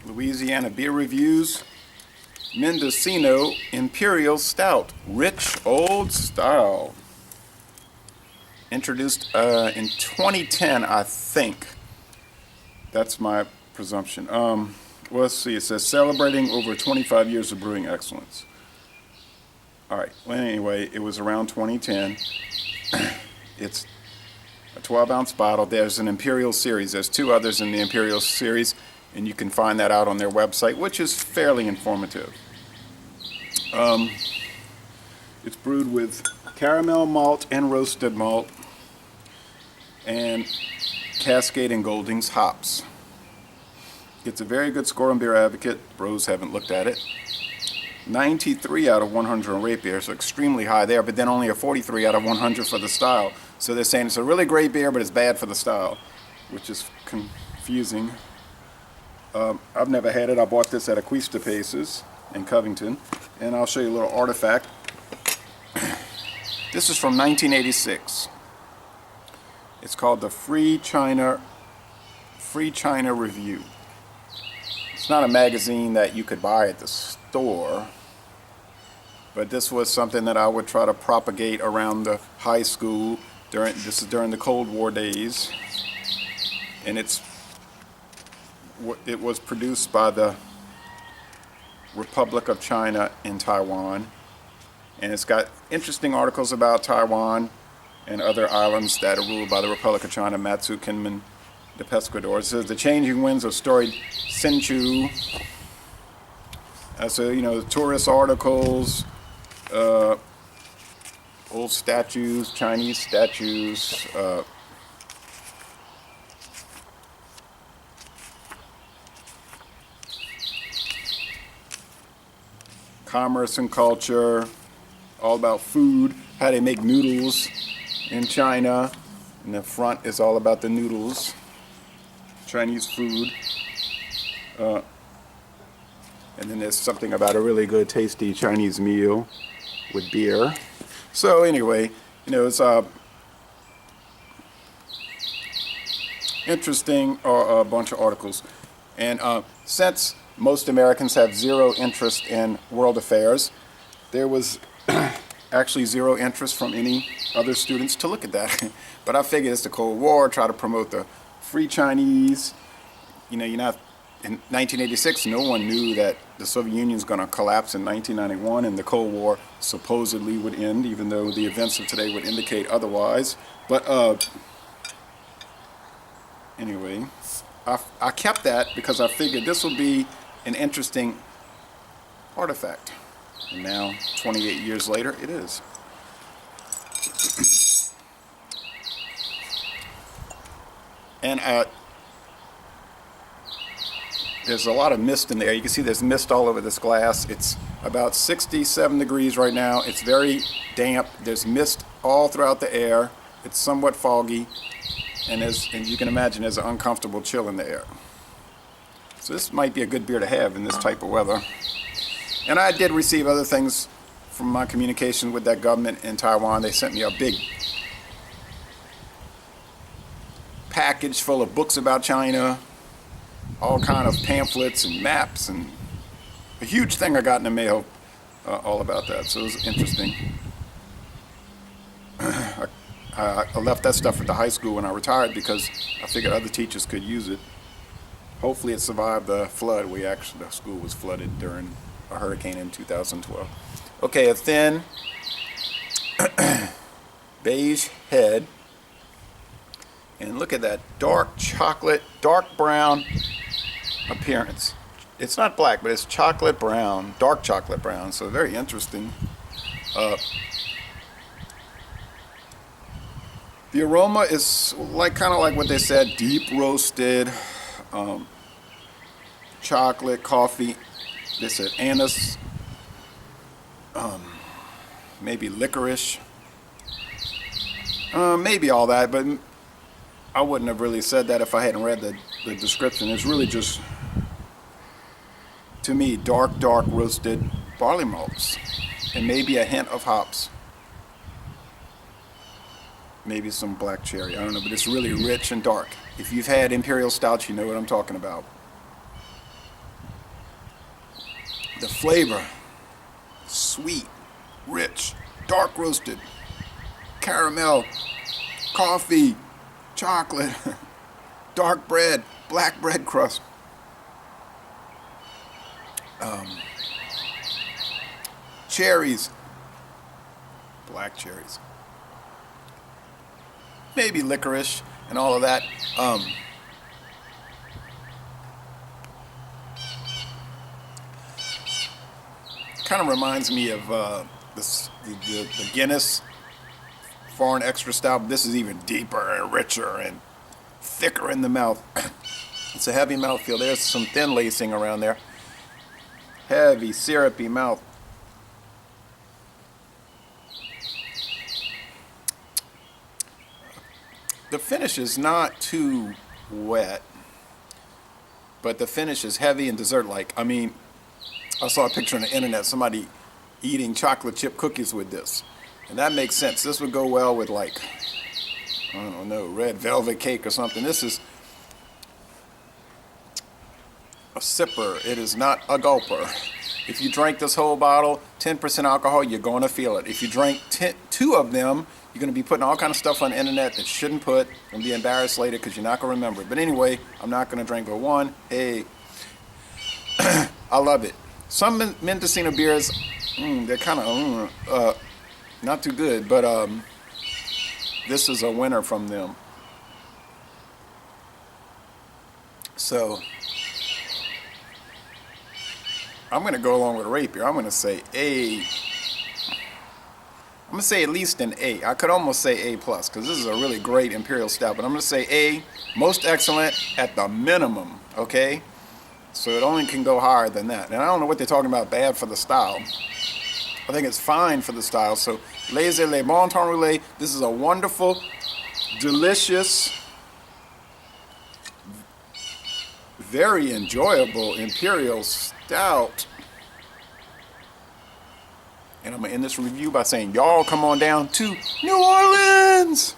Louisiana Beer Reviews, Mendocino Imperial Stout, rich old style. Introduced in 2010, I think. That's my presumption. Well, let's see. It says celebrating over 25 years of brewing excellence. All right. Well, anyway, it was around 2010. It's a 12-ounce bottle. There's an Imperial series. There's two others in the Imperial series, and you can find that out on their website, which is fairly informative. It's brewed with caramel malt and roasted malt and Cascade and Goldings hops. It's a very good score on Beer Advocate. Bros haven't looked at it. 93 out of 100 on rate beer, so extremely high there, but then only a 43 out of 100 for the style. So they're saying it's a really great beer, but it's bad for the style, which is confusing. I've never had it. I bought this at Acuista Paces in Covington, and I'll show you a little artifact. This is from 1986. It's called the Free China Review. It's not a magazine that you could buy at the store, but this was something that I would try to propagate around the high school. This is during the Cold War days, and it was produced by the Republic of China in Taiwan, and it's got interesting articles about Taiwan and other islands that are ruled by the Republic of China, Matsu, Kinmen, the Pescador. It says the changing winds of storied Sinchu. So, you know, tourist articles, old statues, Chinese statues, commerce and culture, all about food, how they make noodles in China. And the front is all about the noodles, Chinese food. And then there's something about a really good, tasty Chinese meal with beer. So anyway, you know, it's interesting a bunch of articles. And since most Americans have zero interest in world affairs, there was actually zero interest from any other students to look at that. But I figured it's the Cold War, try to promote the free Chinese. You know, in 1986, no one knew that the Soviet Union is going to collapse in 1991 and the Cold War supposedly would end, even though the events of today would indicate otherwise. But anyway, I kept that because I figured this would be an interesting artifact. And now, 28 years later, it is. And there's a lot of mist in there. You can see there's mist all over this glass. It's about 67 degrees right now. It's very damp. There's mist all throughout the air. It's somewhat foggy. And you can imagine, there's an uncomfortable chill in the air. So this might be a good beer to have in this type of weather. And I did receive other things from my communication with that government in Taiwan. They sent me a big package full of books about China, all kind of pamphlets and maps, and a huge thing I got in the mail all about that. So it was interesting. I left that stuff at the high school when I retired because I figured other teachers could use it. Hopefully it survived the flood. The school was flooded during a hurricane in 2012. Okay, a thin beige head. And look at that dark chocolate, dark brown appearance. It's not black, but it's chocolate brown, dark chocolate brown, so very interesting. The aroma is kind of like what they said, deep roasted, chocolate, coffee. They said anise, maybe licorice, maybe all that, but I wouldn't have really said that if I hadn't read the description. It's really just, to me, dark roasted barley malts and maybe a hint of hops. Maybe some black cherry, I don't know, but it's really rich and dark. If you've had Imperial Stouts, you know what I'm talking about. The flavor, sweet, rich, dark roasted, caramel, coffee, chocolate, dark bread, black bread crust. Cherries, black cherries, maybe licorice and all of that. Kind of reminds me of the Guinness Foreign Extra Stout. This is even deeper and richer and thicker in the mouth. It's a heavy mouthfeel. There's some thin lacing around there. Heavy, syrupy mouth. The finish is not too wet, but the finish is heavy and dessert-like. I mean, I saw a picture on the internet, somebody eating chocolate chip cookies with this. And that makes sense. This would go well with, like, I don't know, red velvet cake or something. This is a sipper. It is not a gulper. If you drank this whole bottle, 10% alcohol, you're going to feel it. If you drank two of them, you're going to be putting all kind of stuff on the internet that shouldn't put and be embarrassed later because you're not going to remember it. But anyway, I'm not going to drink but one. Hey, I love it. Some Mendocino beers, they're kind of not too good, but this is a winner from them. So I'm going to go along with Rapier. I'm going to say A. I'm going to say at least an A. I could almost say A+, because this is a really great Imperial Stout. But I'm going to say A, most excellent at the minimum, okay? So it only can go higher than that. And I don't know what they're talking about bad for the style. I think it's fine for the style. So, laissez les bon temps rouler. This is a wonderful, delicious, very enjoyable Imperial Stout. And I'm going to end this review by saying, y'all come on down to New Orleans!